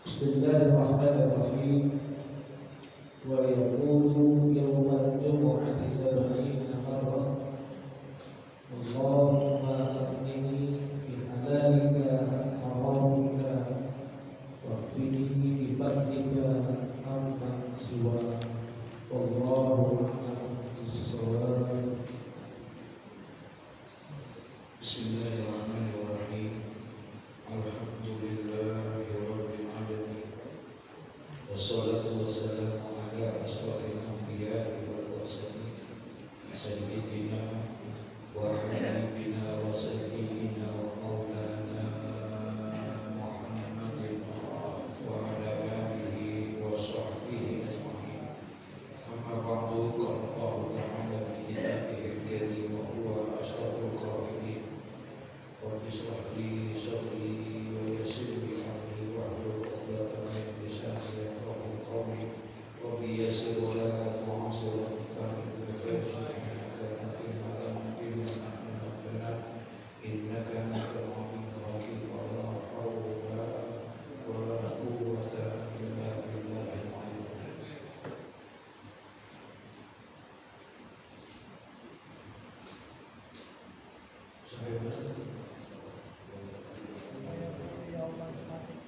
Bismillahirrahmanirrahim. Wa yaqulu yawmal jumu'ati sab'ina marrah. Allahumma aqnini bi halalika an haramika waqfini bi fadlika amman siwa. Wallahu a'lam bis-shawab. Bismillahirrahmanirrahim. Alhamdulillahi rabbil alamin. Wassalatu wassalamu ala asyrafil anbiya'i wal mursalin sayyidina wa habibina wa sayyidina wa maulana Muhammadin wa ala alihi wa sahbihi ajma'in. Amma ba'du, qala Allah ta'ala fi kitabihil karim wa huwa asyraful qa'ilin. Rabbi shrah li sadri wa yassir li amri wahlul 'uqdatam min lisani yafqahu qawli. Rabbi yassir wa la tu'assir wa aqim bi khairin subhanaka la ilma lana illa ma 'allamtana innaka antal 'alimul hakim. Wa la hawla wa la quwwata illa billahil 'aliyyil 'azim.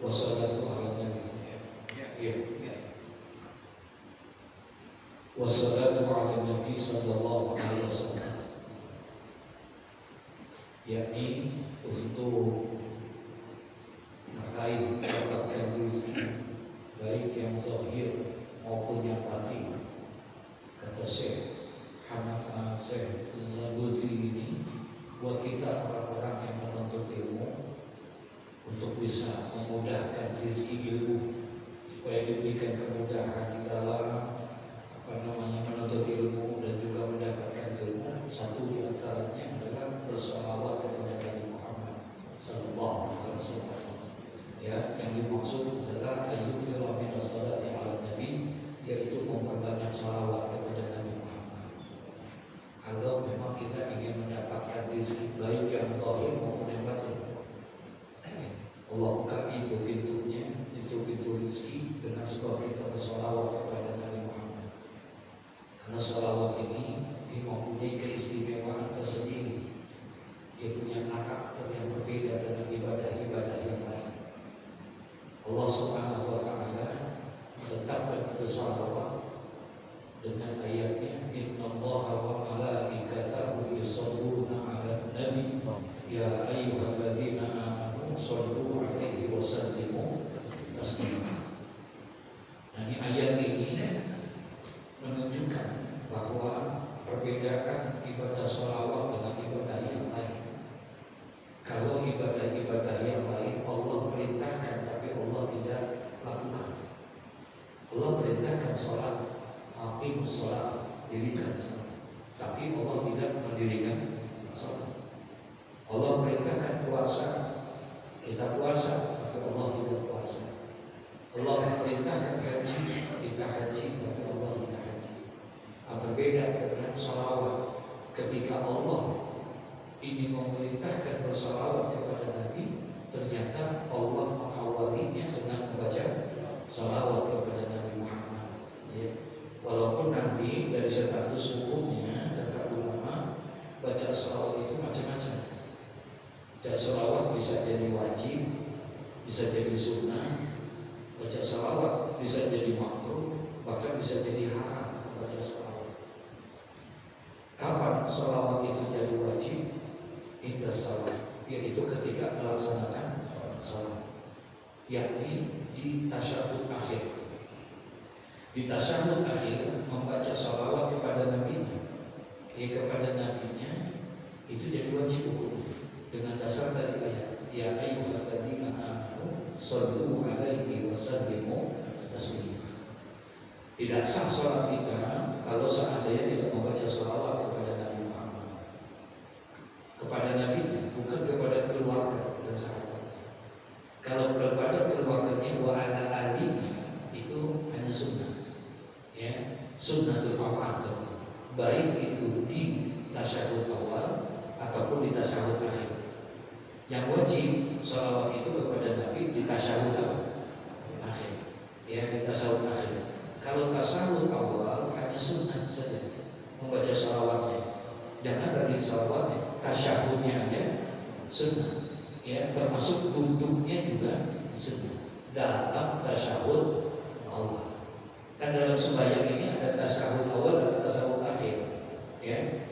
Wassalatu ala nabi. Wassalatu ala nabi sallallahu alaihi wasallam. Yakni untuk meraih mendapatkan rezeki baik yang zahir maupun yang batin. Kata Syekh Syekh Zabuzi ini, buat kita orang-orang yang menuntut ilmu, untuk bisa memudahkan rezeki ilmu, supaya diberikan kemudahan di dalam menuntut ilmu dan juga mendapatkan ilmu. Satu di antaranya adalah bersalawat kepada Nabi Muhammad sallallahu alaihi wasallam. Ya, yang dimaksud adalah ayyuthira min as-salati ala nabi, yaitu memperbanyak salawat kepada Nabi Muhammad. Kalau memang kita ingin mendapatkan rezeki baik yang zahir maupun yang batin, Allah buka pintu-pintunya, pintu-pintu rezeki dengan sebab kita bersalawat kepada Nabi Muhammad. Karena salawat ini dia mempunyai keistimewaan tersendiri. Dia punya karakter yang berbeda dengan ibadah-ibadah yang lain. Allah Subhanahu wa ta'ala menetapkan itu salawat dengan ayatnya, innallaha wa malaikatahu yusholluna 'alan nabi ya ayyuhalladzina amanu shollu 'alaihi wa sallimu taslima. Nah, ini ayat ini menunjukkan bahwa perbedaan ibadah sholawat dengan ibadah yang lain. Kalau ibadah-ibadah yang lain Allah perintahkan tapi Allah tidak lakukan. Allah perintahkan sholat, aqimus sholat, dirikan sholat, tapi Allah tidak mendirikan sholat. Allah perintahkan puasa, kita puasa, tapi Allah tidak puasa. Allah perintahkan haji, kita haji, tapi Allah tidak haji. Berbeda dengan sholawat. ketika Allah ini memerintahkan bersalawat kepada Nabi, ternyata Allah mengawalinya dengan membaca salawat kepada Nabi Muhammad. Ya. Walaupun nanti dari status hukumnya kata ulama, baca salawat itu macam-macam. Baca salawat bisa jadi wajib, bisa jadi sunnah. Baca salawat bisa jadi makruh, bahkan bisa jadi haram baca salawat. Kapan salawat itu jadi wajib? Indah salat, yaitu ketika melaksanakan salat, yakni di tasyahud akhir. Di tasyahud akhir membaca salawat kepada nabinya, kepada nabinya itu jadi wajib hukumnya dengan dasar tadi ayat ya ayyuhalladzina amanu shallu alaihi wasallimu taslima. Tidak sah salat kita kalau seandainya tidak membaca salawat kepada Nabi Muhammad, kepada Nabi, bukan kepada keluarga dan sahabatnya. Kalau kepada keluarganya wa ala alihi itu hanya sunnah, ya, sunnatul awal, baik itu di tasyahud awal ataupun di tasyahud akhir. Yang wajib salawat itu kepada Nabi di tasyahud akhir, ya, di tasyahud akhir. Kalau tasyahud awal hanya sunnah saja membaca salawatnya, jangan bagi salawatnya, tasyahudnya aja sunnah, ya, termasuk duduknya juga sunnah dalam tasyahud awal. Kan dalam sembahyang ini ada tasyahud awal, ada tasyahud akhir, ya.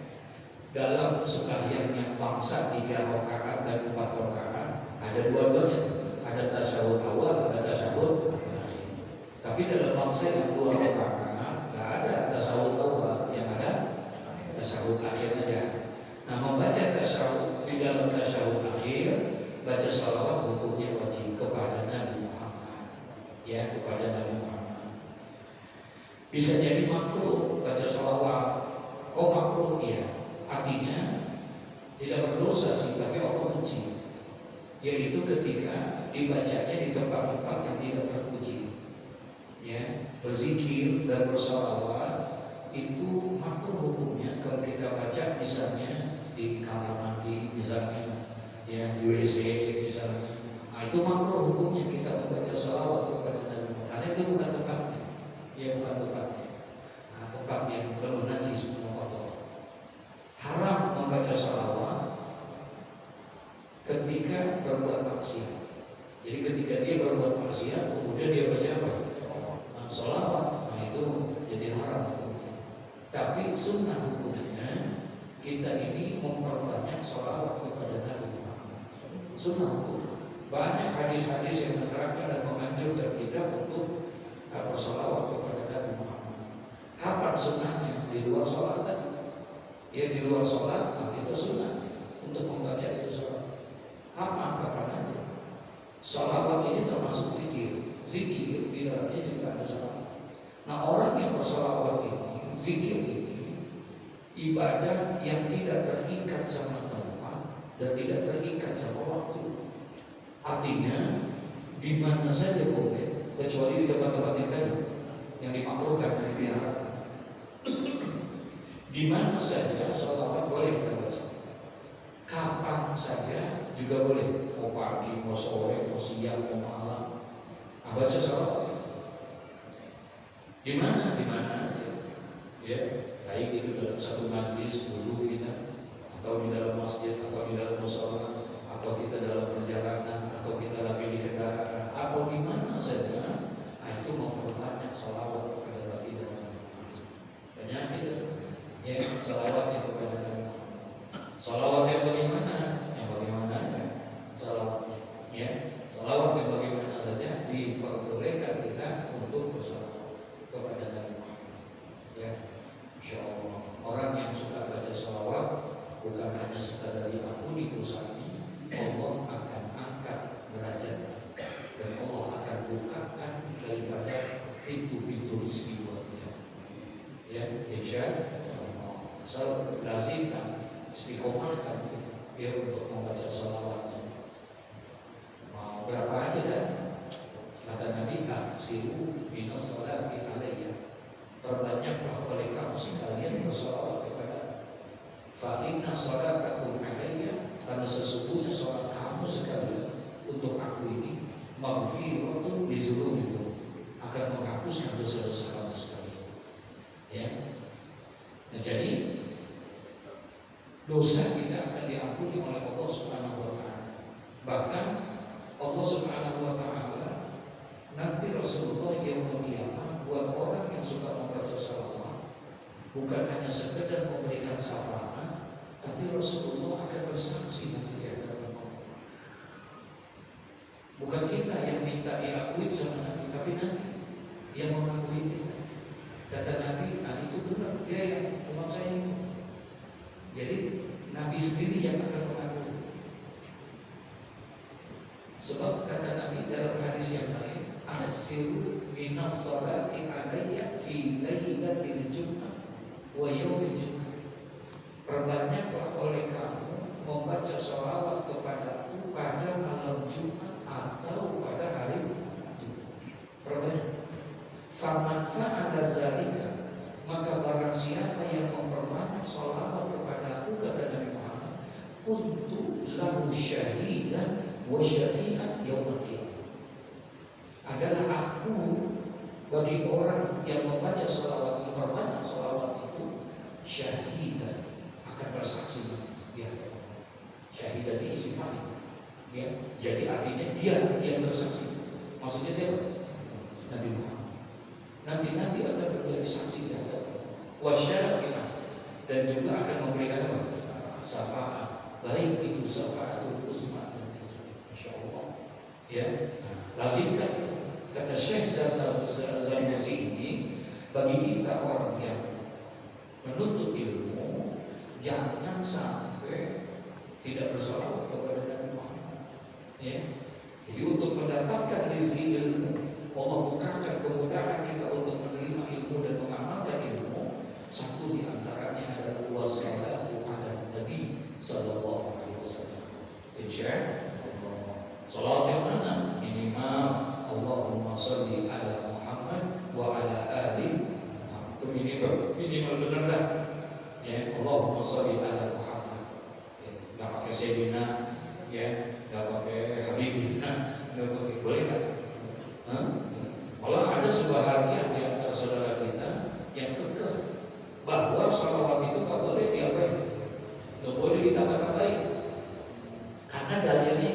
Dalam sembahyang yang bangsa 3 rakaat dan 4 rakaat ada dua-duanya, ada tasyahud awal, ada tasyahud akhir. Tapi dalam bangsa yang 2 rakaat nggak ada tasyahud awal, yang ada tasyahud akhir aja. Nah, membaca tasyahud di dalam tasyahud akhir, baca salawat hukumnya wajib kepada Nabi Muhammad, ya, kepada Nabi Muhammad. Bisa jadi makruh baca salawat. Kok makruh? Ya, artinya tidak berdosa sih, tapi Allah benci. Yaitu ketika dibacanya di tempat-tempat yang tidak terpuji, ya, berzikir dan bersalawat itu makruh hukumnya. Kalau kita baca misalnya di kamar mandi, misalnya, ya, di WC misalnya, nah itu makruh hukumnya kita membaca salawat kepada Nabi, karena itu bukan tempatnya, ya, bukan tempatnya. Nah, tempat yang penuh najis, kotor. Haram membaca salawat ketika berbuat maksiat. Jadi ketika dia berbuat maksiat kemudian dia baca apa? Salawat, nah itu jadi haram. Tapi sunnah hukumnya kita ini memperbanyak salawat kepada Nabi Muhammad. Sunnah hukum. Banyak hadis-hadis yang menerangkan dan menganjurkan kita untuk bersalawat kepada Nabi Muhammad. Kapan sunnahnya? Di luar sholat tadi. Ya, di luar sholat, nah kita sunnah untuk membaca itu sholat. Kapan aja. Salawat ini termasuk zikir. Zikir di dalamnya juga ada salawat. Nah, orang yang bersalawat ini, zikir ini, ibadah yang tidak terikat sama tempat dan tidak terikat sama waktu. Artinya di mana saja boleh, kecuali di tempat-tempat yang tadi yang dimakruhkan dan diharapkan. Di mana saja salawat boleh kita baca. Kapan saja juga boleh. Mau pagi, mau sore, mau siang, mau malam. Nah, baca salawat. Di mana? Di mana aja. Ya, baik itu dalam satu majlis dulu kita, atau di dalam masjid, atau di dalam mushola, atau kita dalam perjalanan, atau kita lagi di kendaraan, atau di mana saja. Nah, itu memperbanyak salawat kepada baginda Nabi. Banyak itu. Ya, salawatnya kepada Nabi. Salawat yang bagaimana? Yang bagaimana aja salawatnya. Ya, salawat yang bagaimana saja diperbolehkan kita untuk bersalawat kepada Nabi Muhammad. Ya, insya Allah. Orang yang suka baca salawat bukan hanya sekadar diampuni dosanya, Allah akan angkat derajatnya dan Allah akan bukakan daripada pintu-pintu rezeki buat dia. Ya, insya Allah. Asal lazimkan, istiqomahkan dia untuk membaca salawatnya. Mau berapa aja dah. Kata Nabi, aksiru minas salati alayya. Perbanyaklah oleh kamu sekalian bersalawat kepada. inna sholatakum alayya, karena sesungguhnya sholat kamu sekalian untuk aku ini maghfiratun li dzunubikum, akan menghapuskan dosa-dosa kamu sekalian. Ya. Nah, jadi dosa kita akan diampuni oleh Allah Subhanahu wa taala. Bahkan Allah Subhanahu wa taala nanti Rasulullah yang qiyamah buat orang yang suka membaca shalawat bukan hanya sekedar memberikan syafaat, tapi Rasulullah akan bersaksi nanti di hadapan Allah. Bukan kita yang minta diakui sama Nabi, tapi Nabi yang mengakui kita. Kata Nabi, itu benar, dia yang umat saya ini. Jadi Nabi sendiri yang akan mengakui. Sebab kata Nabi dalam hadis yang lain, asiru minas sholati alayya fi lailatil jum'ah wa yaumil jum'ah. Perbanyaklah oleh kamu membaca sholawat kepadaku pada malam Jumat atau pada hari Jumat. Perbanyak. Faman fa'ala zalika, maka barang siapa yang memperbanyak sholawat kepadaku, kata Nabi Muhammad, kuntu lahu syahidan wa syafi'an yaumil qiyamah. Adalah aku bagi orang yang membaca sholawat, memperbanyak sholawat itu, syahidan, akan bersaksi di hadapan Allah. Syahidan ini sifatnya, ya. Jadi artinya dia yang bersaksi. Maksudnya siapa? Nabi Muhammad. Nanti Nabi akan menjadi saksi di hadapan wa syafi'an, dan juga akan memberikan apa? Syafaat. Baik itu syafaatul uzma, insyaallah. Ya. Lazimkan kata Syekh Zarnusi ini, bagi kita orang yang menuntut ilmu, jangan sampai tidak bersolawat kepada Nabi Muhammad. Ya. Jadi untuk mendapatkan rezeki ilmu, Allah bukakan kemudahan kita untuk menerima ilmu dan mengamalkan ilmu. Satu di antaranya adalah wassalatu ala Nabi sallallahu alaihi wasallam. Salat yang mana? Minimal Allahumma sholli ala Muhammad wa ala ali Muhammad. Itu minimal benar dah. Ya, Allahumma sholli ala Muhammad. Enggak pakai Sayyidina, ya, enggak pakai Habibina, enggak pakai, boleh tak? Malah ada sebahagian di antara saudara kita yang kekeh bahwa sholawat itu enggak boleh diapain, enggak boleh ditambah-tambahin. Karena dalilnya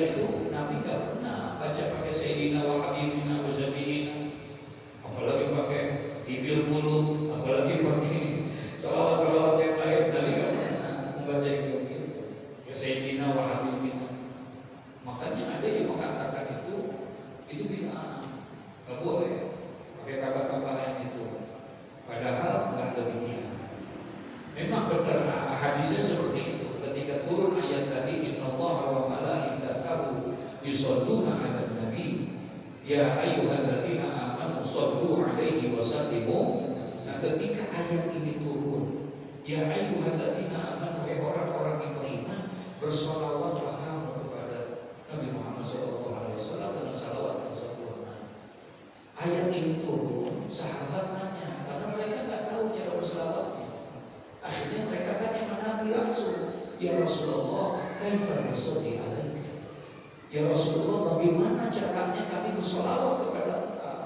itu Nabi enggak pernah baca pakai Sayyidina wa Habibina wa Syafi'ina, apalagi pakai tibil mulut, apalagi pakai sholawat-sholawat yang lain. Nabi enggak pernah membaca itu ya Sayyidina wa Habibina. Makanya ada yang mengatakan itu bid'ah, nggak boleh pakai tambah-tambahan itu. Padahal nggak demikian. Memang benar hadisnya seperti itu. Ketika turun ayat tadi, innallaha wa malaikatahu yusholluna 'alan nabi ya ayyuhalladzina amanu shollu 'alaihi wa sallimu. Nah, ketika ayat ini turun, ya ayyuhalladzina amanu, hai orang-orang yang beriman, bersolawatlah kamu kepada Nabi Muhammad SAW dengan salawat yang sempurna. Ayat ini turun, sahabat tanya, karena mereka nggak tahu cara bersalawatnya. Akhirnya mereka tanya ke Nabi langsung, ya Rasulullah, kaifa nusalli alaika? Ya Rasulullah, bagaimana caranya kami bersalawat kepada Engkau?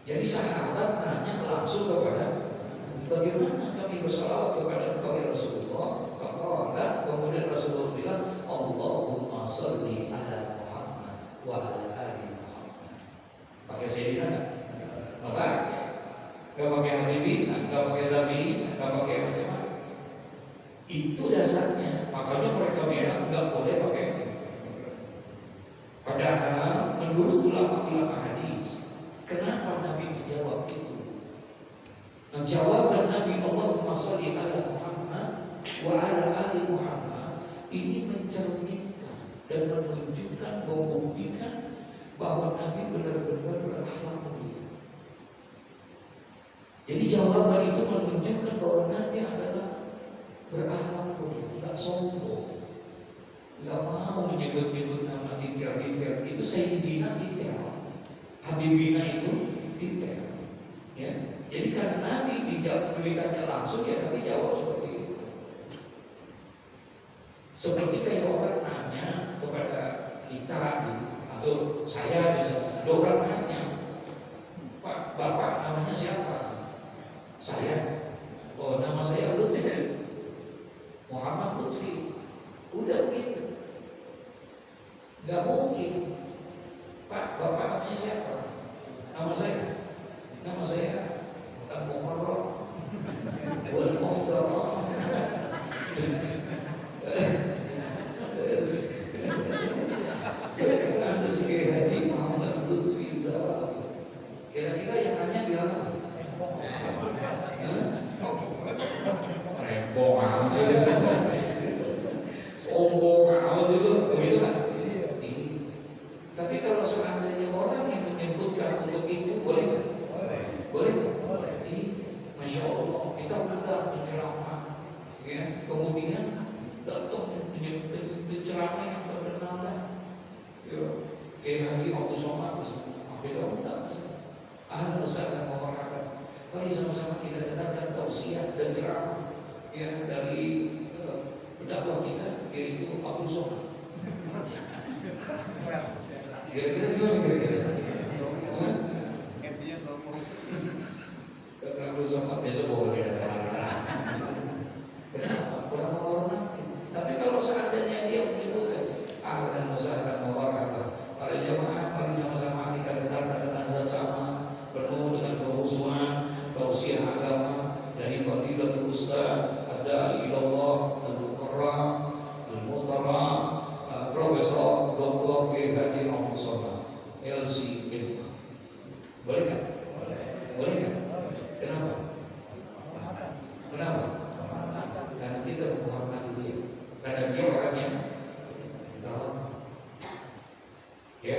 Jadi sahabat tanya langsung kepada Nabi, bagaimana kami bersalawat kepada Engkau ya Rasulullah? Faqala, kemudian Rasulullah bilang, Allahumma sholli ala Muhammad wa ala ali Muhammad. Pakai Sayyidina nggak pakai, nggak pakai Habibina, nggak pakai Zafi, nggak pakai macam-macam. Itu dasarnya. Makanya mereka bilang nggak boleh pakai. Padahal menurut ulama-ulama hadis, kenapa Nabi menjawab itu? Nah, jawaban Nabi Allahumma sholli ala Muhammad wa ala ali Muhammad ini mencerminkan dan menunjukkan, membuktikan bahwa Nabi benar-benar berakhlak mulia. Jadi jawaban itu menunjukkan bahwa Nabi adalah berakhlak mulia, tidak sombong, tidak mau menyebut-nyebut nama titel-titel. Itu Sayyidina titel, Habibina itu titel, ya. Jadi karena Nabi ditanya langsung, ya Nabi jawab seperti itu. Seperti kayak orang nanya kepada kita atau saya misalnya, ada orang nanya, Pak, Bapak namanya siapa? Saya. Oh, nama saya Lutfi, Muhammad Lutfi. Udah begitu. Gak mungkin, Pak, Bapak namanya siapa? Nama saya Al-Mukarram Wal-Muhtaram. Anda sebagai Haji Muhammad Lutfi Zahab. Kira-kira yang nanya bilang apa? Rempong aja, sombong aja begitu kan? Tapi kalau seandainya orang yang menyebutkan untuk itu boleh kan? Boleh kan? Masya Allah, kita mudah menceramah, ya. Kemudian datang penceramah yang terkenal, ya, kayak Haji Abdul Somad, kita undang. Ahlan wasahlan wa marhaban. Mari sama-sama kita dengarkan tausiah dan ceramah, ya, dari pendakwah kita, yaitu Abdul Somad. Kira-kira gimana kira-kira? Abdul Somad besok bawa kita datang. Kenapa? Kurang menghormati. Tapi kalau seandainya dia menyebutkan ahlan wasahlan wa marhaban, para jemaah, mari sama-sama kita dengarkan dengan azan sama, penuh dengan kehusuan, tausiah agama dari Fadilatul Ustaz Ad-Da'i Ilallah Al-Mukarram Al-Muhtaram Profesor Dr. Haji Abdul Somad LC. Boleh kan? Boleh kan? Kenapa? Karena kita menghormati dia. Karena dia orangnya tahu. Ya,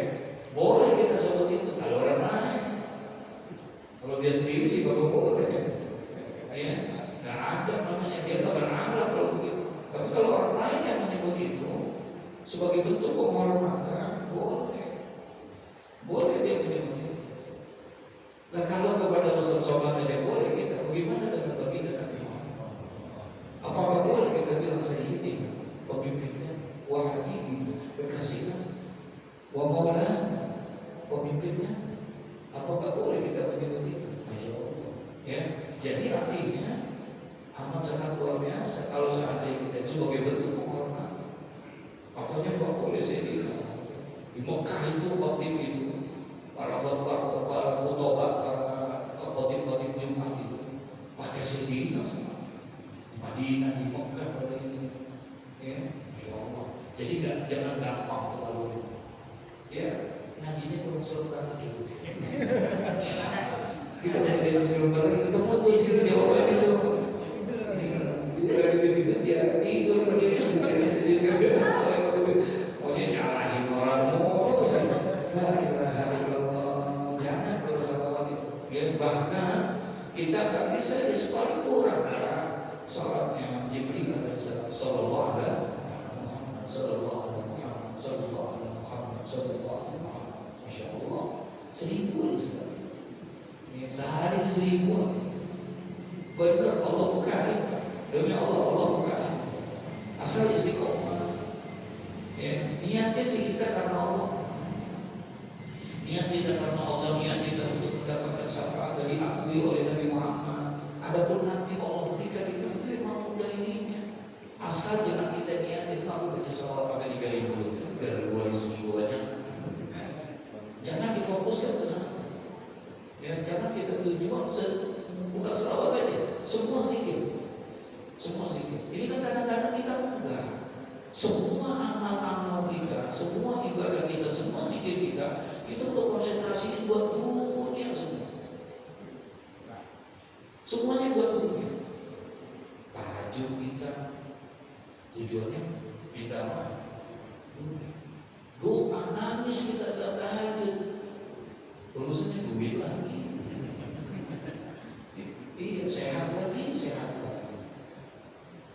boleh kita sebut itu kalau orang lain. Kalau dia sendiri sih baru boleh. Ya, nggak ada namanya, dia nggak berakhlak kalau begitu. Tapi kalau orang lain yang menyebut itu sebagai bentuk penghormatan, boleh dia menyebut itu. Nah, kalau kepada Ustaz Somad aja boleh kita, bagaimana dengan baginda Nabi Muhammad? Apakah boleh kita bilang Sayyidi, pemimpinnya, wa habibi, kekasihnya, wa maulana, pemimpinnya? Apakah boleh kita menyebut itu? Masya Allah. Ya, jadi artinya amat sangat luar biasa kalau seandainya kita sebagai bentuk penghormatan. Katanya nggak boleh saya bilang. Di Mekah itu khotib itu, para khotbah, para khutbah, para khotib Jumat itu pakai sedina semua. Di Madinah, di Mekah, pada ini. Ya, Masya Allah. Jadi jangan gampang terlalu. Ya, ngajinya kurang serentak gitu. Kita menjadi serentak lagi, ketemu tuh di situ jawaban itu. Dari situ dia tidur lagi. Maunya nyalahin orang mulu. La ilaha illallah. Jangan kalau salawat itu. Ya, bahkan kita tak bisa paling kurang salatnya Jibril alaihissalam sallallahu alaihi Muhammad sallallahu alaihi Muhammad sallallahu alaihi Muhammad sallallahu alaihi Muhammad. Masya Allah, 1000 sekali. Ya, sehari 1000. Benar Allah bukain. Demi Allah bukain. Asal istiqomah. Ya, niatnya sih kita karena Allah. Niat kita karena Allah, niat kita untuk mendapatkan syafaat dari diakui oleh Nabi Muhammad. Adapun nanti Allah berikan itu memang udah ininya. Asal jangan kita niatin aku baca sholawat pakai 3000 biar 2000 aja. Jangan difokuskan ke sana. Ya, jangan kita tujuan bukan sholawat aja, semua zikir. Semua zikir. Ini kan kadang-kadang kita enggak. Semua amal-amal kita, semua ibadah kita, semua zikir kita udah konsentrasi buat dunia semua. Semuanya buat dunia. Tahajud kita tujuannya minta apa? Doa nangis kita dalam tahajud. Tulisannya duit lagi. Iya, sehat lagi.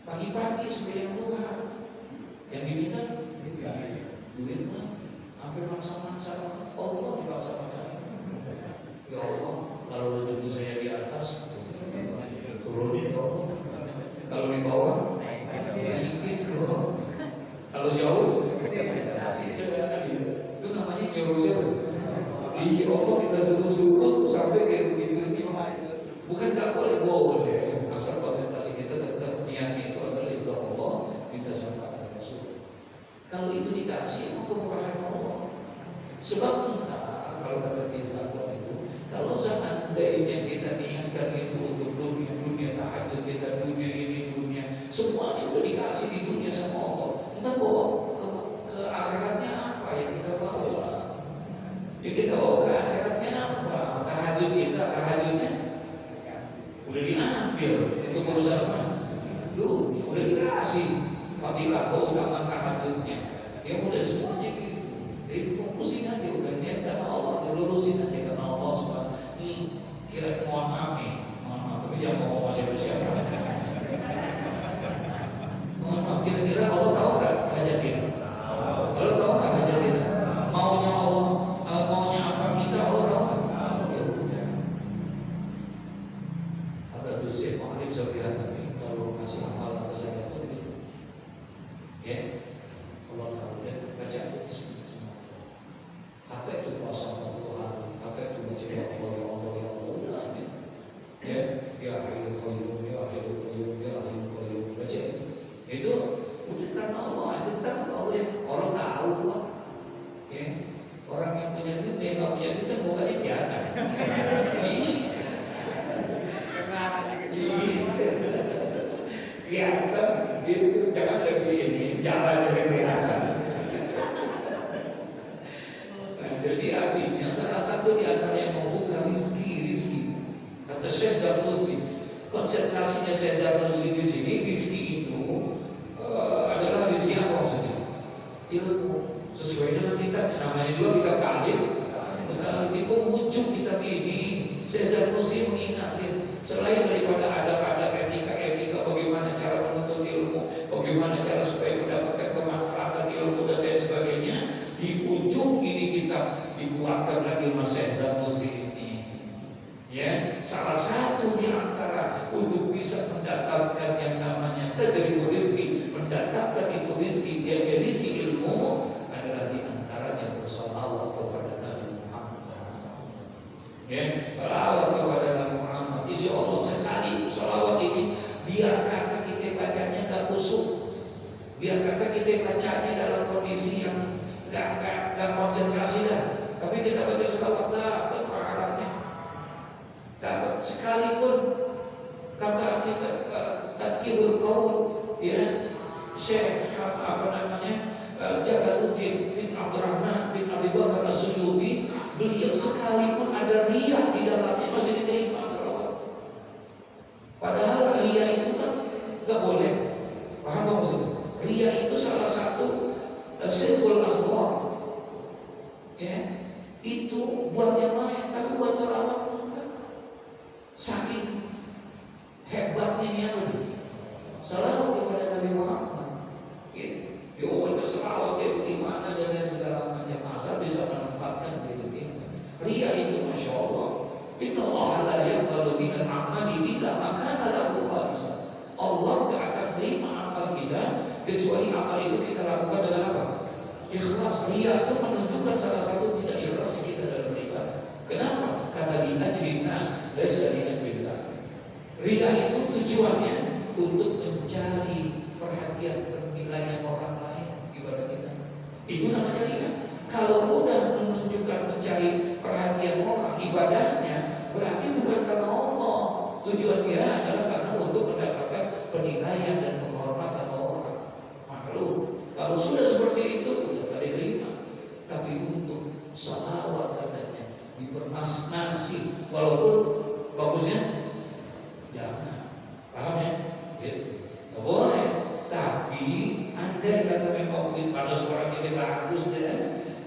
Pagi-pagi sebelum duha yang diminta duit mah, sampai maksa-maksa Allah dipaksa-maksa. Ya Allah, Kalau rezeki saya di atas, turunin dong. Kalau di bawah, naikin dong. Kalau jauh, itu namanya nyuruh siapa? Iya, Allah kita suruh-suruh tuh sampai kayak begitu. Bukan nggak boleh, asal konsentrasi kita tetap niatnya itu adalah itu Allah, minta syafaat Rasul. Kalau itu dikasih, itu kemurahan Allah. Sebab entah kalau kata kisah itu, kalau seandainya kita niatkan itu untuk dunia tahajud kita, dunia ini, dunia semuanya udah dikasih di dunia sama Allah. Entah bawa ke akhiratnya apa yang kita bawa. Jadi kita bawa ke akhiratnya apa? Tahajudnya udah diambil untuk urusan apa? Udah dikasih fadilah keutamaan tahajudnya. Ya udah semuanya gitu. Jadi fokusin aja, udah niat karena Allah, lurusin aja karena Allah subhanahu. Kira mohon maaf tapi jangan ngomong siapa-siapa. Mohon maaf, kira-kira Allah tahu nggak hajat kita? Allah tahu nggak hajat kita? Maunya Allah, maunya apa kita Allah tahu nggak? Ya udah. Agak dosa, makanya bisa lihat tapi kalau masih amalan ke saya itu gitu. Ya, Allah tahu deh, baca aja. Hatta itu puasa 40 hari, hatta itu baca ya Allah, udah aja. Ya Hayyul Qayyum, ya Hayyul Qayyum, ya Hayyul Qayyum, baca itu udah karena Allah aja, kan Allah orang tahu kok. Ya, orang yang punya duit, yang nggak punya duit kan bukannya jahat. Kelihatan gitu, jangan lagi ini jalan dari kelihatan. Jadi artinya salah satu di antara yang membuka rizki. Kata Syekh Zarnuzi, konsentrasinya Syekh Zarnuzi di sini, rizki itu adalah rizki apa maksudnya? Ilmu. Sesuai dengan kitab, namanya juga kitab Kalim. Kalau di penghujung kitab ini, Syekh Zarnuzi mengingatkan selain daripada ada etika bagaimana cara menuntut ilmu, bagaimana cara supaya mendapatkan kemanfaatan ilmu dan lain sebagainya. Di ujung ini kitab dikuatkan lagi Mas Syekh Zarnuzi ini. Ya, salah satu di antara untuk bisa mendatangkan yang namanya tajribul rizki, mendatangkan itu rizki, yang rizki ilmu adalah di antaranya bersalawat kepada Nabi Muhammad. Ya, salawat kepada Nabi Muhammad. Insya Allah sekali salawat ini, biar kata kita bacanya nggak khusyuk, biar kata kita bacanya dalam kondisi yang nggak konsentrasi dah. Tapi kita baca salawat dapat pahalanya. Dapat sekalipun kata kita tadkirul qaul ya Syekh Jalaluddin bin Abdurrahman bin Abi Bakar As-Suyuti, beliau sekalipun ada riya di dalamnya masih diterima salawat. Padahal riya itu kan nggak boleh. Paham nggak maksudnya? Riya itu salah satu siful asghar. Ya, itu buat yang lain, tapi buat salawat enggak. Saking hebatnya ini apa nih? Salawat kepada Nabi Muhammad. Ya, baca salawat kayak bagaimana dan segala macam masa bisa menempatkan diri kita. Riya itu masya Allah. Inna Allah la yaqbalu minal amali illa ma kana lahu khalisan. Allah tidak akan terima amal kita kecuali amal itu kita lakukan dengan apa? Ikhlas. Riya itu menunjukkan salah satu tidak ikhlasnya kita dalam beribadah. Kenapa? Karena di ajrin nas, laisa di ajrillah. Riya itu tujuannya untuk mencari perhatian, penilaian orang lain ibadah kita. Itu namanya riya. Kalau udah menunjukkan mencari perhatian orang ibadahnya, berarti bukan karena Allah. Tujuan dia adalah karena untuk mendapatkan penilaian dan penghormatan orang makhluk. Kalau sudah seperti itu tidak diterima. Tapi untuk salawat katanya dipermasnasi, walaupun bagusnya jangan. Paham ya? Gitu. Tidak boleh. Tapi andai kata memang kalau suara kita bagus deh,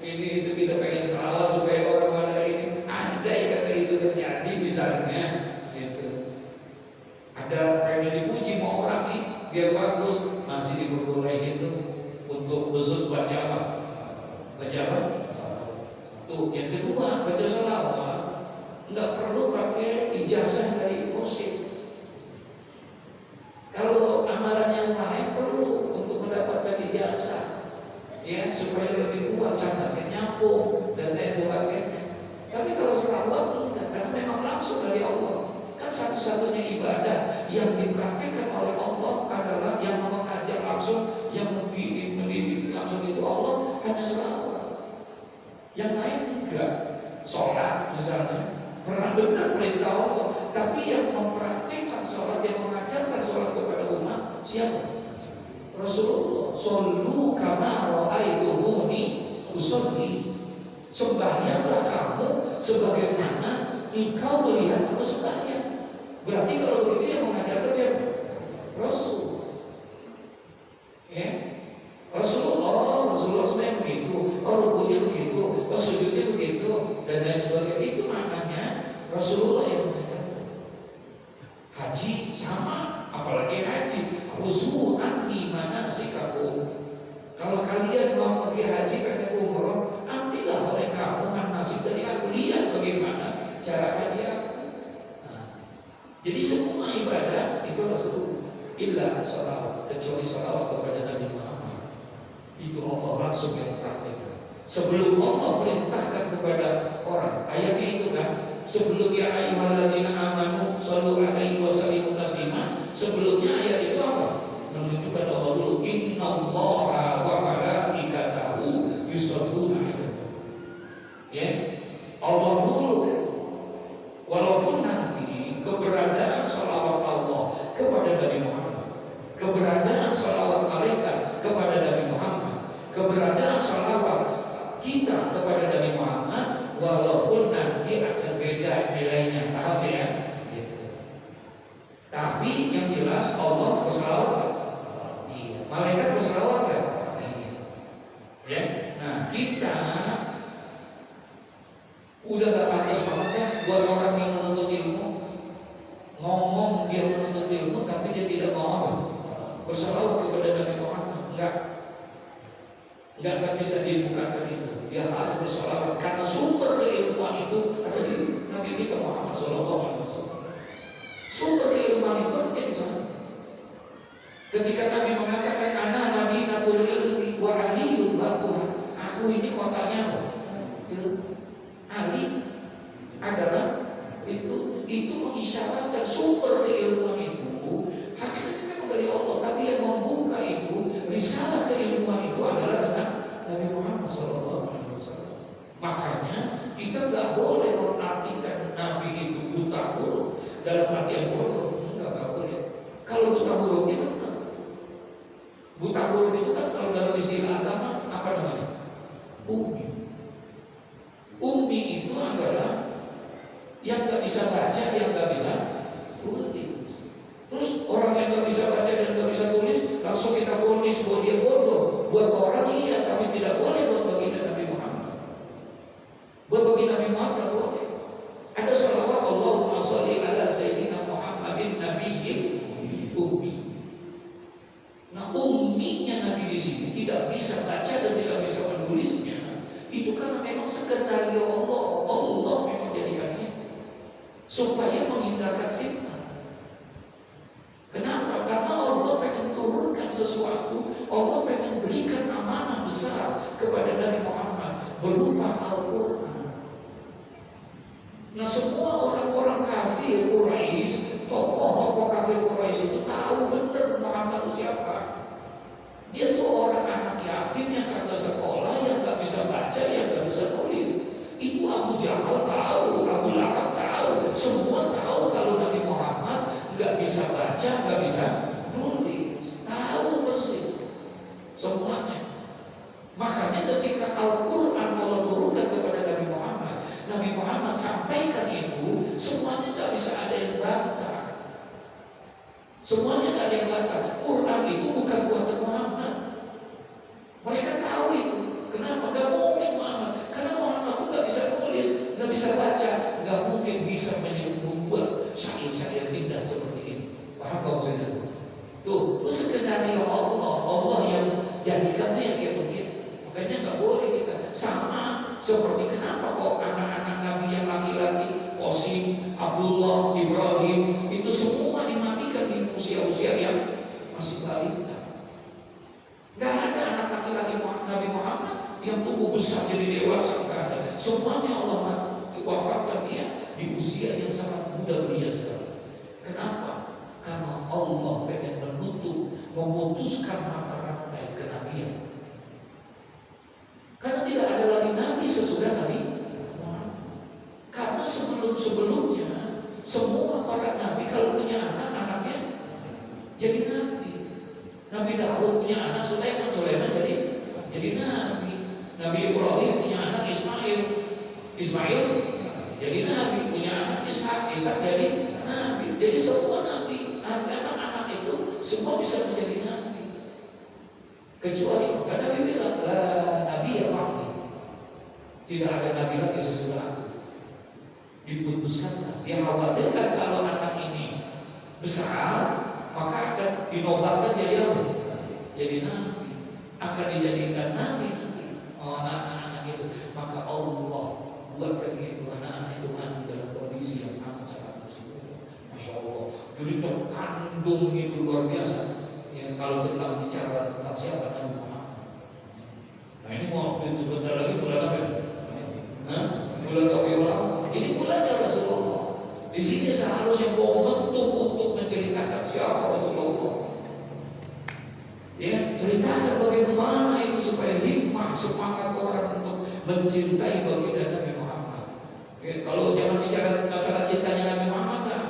ini itu kita pengen salawat supaya orang pada ini. Andai kata itu terjadi misalnya, gitu. Ada pengen dipuji mau orang nih biar bagus, masih diperbolehin tuh untuk khusus baca apa? Baca apa? Satu. Yang kedua baca salawat. nggak perlu pakai ijazah dari musyrik. Kalau amalan yang lain perlu untuk mendapatkan ijazah, ya supaya lebih kuat sangatnya nyambung dan lain sebagainya. Tapi kalau selawat enggak, karena memang langsung dari Allah. Kan satu-satunya ibadah yang dipraktikkan oleh Allah adalah yang mengajar langsung, yang mendidik langsung itu Allah, hanya selawat. Yang lain enggak. Sholat misalnya pernah benar perintah Allah, tapi yang mempraktikkan sholat, yang mengajarkan sholat kepada umat siapa? Rasulullah. Shollu kama ra'aitumuni usolli. Sembahyanglah kamu sebagaimana engkau melihat aku sembahyang. Berarti kalau begitu yang mengajarkan siapa? Rasul. Ya. Rasulullah sebenarnya begitu, rukunya begitu, sujudnya begitu, dan lain sebagainya. Itu maknanya Rasulullah yang mengajarkan. Haji sama, apalagi haji. Khuzu anni manasikakum. Kalau kalian mau pergi haji, pengen umroh, ambillah oleh kamu manasik dari aku, lihat bagaimana cara haji aku. Nah, jadi semua ibadah itu Rasulullah. Illa sholawat, kecuali sholawat kepada Nabi Muhammad. Itu Allah langsung yang praktikkan. Sebelum Allah perintahkan kepada orang, ayatnya itu kan, sebelum ya ayyuhalladzina amanu shallu alaihi wa sallimu taslima. Sebelumnya ayat itu apa? Menunjukkan Allah dulu. Innallaha wa malaikatahu yusholluna 'alan nabi. Ya, Allah dulu. Walaupun nanti keberadaan salawat Allah kepada Nabi Muhammad, keberadaan salawat malaikat kepada Nabi Muhammad, keberadaan salawat kita kepada Nabi Muhammad, walaupun nanti akan beda nilainya, paham ya? Gitu. Tapi yang jelas Allah bersalawat, iya. Malaikat bersalawat kan? Iya. Ya. Nah kita udah gak pantas banget ya buat orang yang menuntut ilmu, ngomong dia menuntut ilmu tapi dia tidak mau bersalawat kepada Nabi Muhammad. Enggak bisa dibukakan itu. Dia harus bersalawat karena sumber keilmuan itu ada di Nabi kita Muhammad SAW. Sumber keilmuan itu ada di sana. Ketika Nabi mengatakan ana madinatul ilmi wa ahliyul babuha, aku ini kotanya apa? Ali adalah itu mengisyaratkan sumber keilmuan itu hakikatnya memang dari Allah, tapi yang membuka itu risalah keilmuan itu adalah dengan Nabi Muhammad SAW. Makanya kita nggak boleh mengartikan Nabi itu buta huruf dalam artian bodoh, nggak boleh. Kalau buta huruf itu benar. Buta huruf itu kan kalau dalam istilah agama apa namanya? Ummi. Ummi itu adalah yang nggak bisa baca, yang nggak bisa tulis. Terus orang yang nggak bisa baca dan nggak bisa tulis langsung kita vonis bahwa dia bodoh. Buat orang iya, tapi tidak boleh buat baginda Nabi Muhammad. Buat baginda Nabi Muhammad nggak boleh. Ada salawat Allahumma sholli ala sayyidina Muhammadin nabiyil ummi. Nah umminya Nabi di sini tidak bisa baca dan tidak bisa menulisnya. Itu karena memang sekretario Allah. Allah memang jadikannya supaya menghindarkan fitnah. Kenapa? Karena Allah pengen turunkan sesuatu. Allah pengen berikan amanah besar kepada Nabi Muhammad berupa Al-Quran. Nah semua orang-orang kafir Quraisy, tokoh-tokoh kafir Quraisy itu tahu benar Muhammad itu siapa. Dia tuh orang anak yatim yang kagak sekolah, yang gak bisa baca, yang gak bisa tulis. Itu Abu Jahal tahu, Abu Lahab tahu, semua tahu kalau Nabi Muhammad gak bisa baca, gak bisa nulis. Tahu persis semuanya. Makanya ketika Al-Quran Allah turunkan kepada Nabi Muhammad sampaikan itu, semuanya gak bisa ada yang bantah. Semuanya gak ada yang bantah. Quran itu bukan buatan Muhammad. Mereka tahu itu. Kenapa? Gak mungkin Muhammad. Karena Muhammad itu gak bisa tulis, gak bisa baca, gak mungkin bisa membuat syair-syair indah seperti ini. Paham gak maksudnya? Tuh, itu skenario Allah. Allah yang jadikan itu yang kayak begitu. Makanya gak boleh kita sama seperti kenapa kok anak-anak Nabi yang laki-laki Qasim, Abdullah, Ibrahim, itu semua dimatikan di usia-usia yang masih balita. Gak ada anak laki-laki Nabi Muhammad yang tumbuh besar jadi dewasa, gak ada. Semuanya Allah wafatkan dia di usia yang sangat muda biasa. Kenapa? Karena Allah pengen memutuskan mata rantai kenabian. Karena tidak ada lagi nabi sesudah Nabi Muhammad. Karena sebelum-sebelumnya semua para nabi kalau punya anak, anaknya jadi nabi. Nabi Daud punya anak Sulaiman jadi nabi. Nabi Ibrahim punya anak Ismail jadi nabi, punya anak Ishak jadi nabi. Jadi semua nabi, anak-anak itu semua bisa menjadi nabi. Kecuali karena Nabi bilang, lah nabi ya waktu tidak ada nabi lagi sesudah aku. Diputuskanlah, dia khawatirkan kalau anak ini besar maka akan dinobatkan jadi apa? Jadi nabi, akan dijadikan nabi nanti. Oh, anak-anak itu, maka Allah buatkan itu anak-anak itu mati dalam kondisi yang amat sangat musibah. Masya Allah, jadi terkandung itu luar biasa. Yang kalau tentang bicara tentang siapa Nabi Muhammad. Nah ini mau sebentar lagi bulan apa? Bulan Rabiul Awal. Ini bulannya Rasulullah. Di sini seharusnya momentum untuk menceritakan siapa Rasulullah. Ya, ceritakan bagaimana itu supaya hikmah semangat orang untuk mencintai baginda Nabi Muhammad. Ya, kalau jangan bicara masalah cintanya Nabi Muhammad, nah.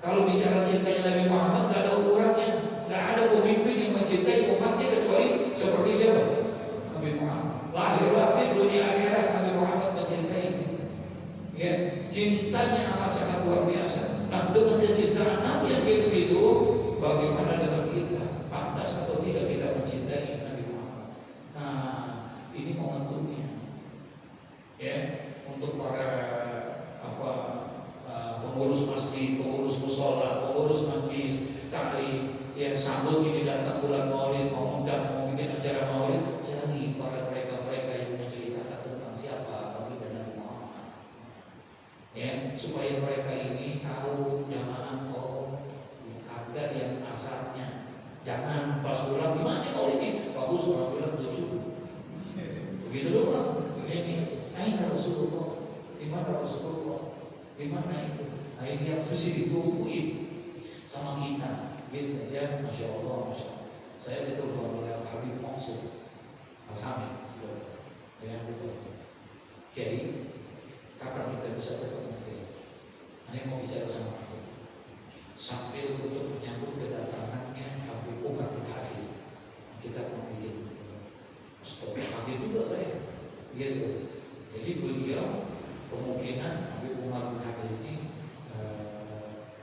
Kalau bicara cintanya Nabi Muhammad nggak ada ukurannya. Nggak ada pemimpin yang mencintai umatnya kecuali seperti siapa? Nabi Muhammad. Lahir batin dunia akhirat Nabi Muhammad mencintai. Ya, cintanya amat sangat luar biasa. Nah, dengan kecintaan Nabi yang begitu, bagaimana dengan kita? Pantas atau tidak kita mencintai Nabi Muhammad? Nah, ini momentumnya. Ya, untuk para pengurus masjid, pengurus musola, pengurus majlis, taklim, yang sambut ini datang bulan Maulid, mau bikin acara Maulid, cari para mereka yang menceritakan tentang siapa baginda Nabi Muhammad. Ya, supaya mereka ini tahu jamaah ada yang asalnya. Jangan pas pulang gimana Maulid ini? Bagus orang bilang lucu. Begitu doang. Ini, aina Rasulullah. Di mana Rasulullah? Di mana itu? Nah ini yang mesti ditungguin sama kita. Gitu ya, Masya Allah, Masya Allah. Saya ditelepon oleh Habib Mansur Al-Hamid. Ya, betul. Kiai, kapan kita bisa ketemu Kiai? Ini mau bicara sama aku. Sambil untuk menyambut kedatangannya Habib Umar bin Hafiz. Kita mau bikin stop. Habib juga saya. Gitu. Jadi beliau kemungkinan Habib Umar bin Hafiz ini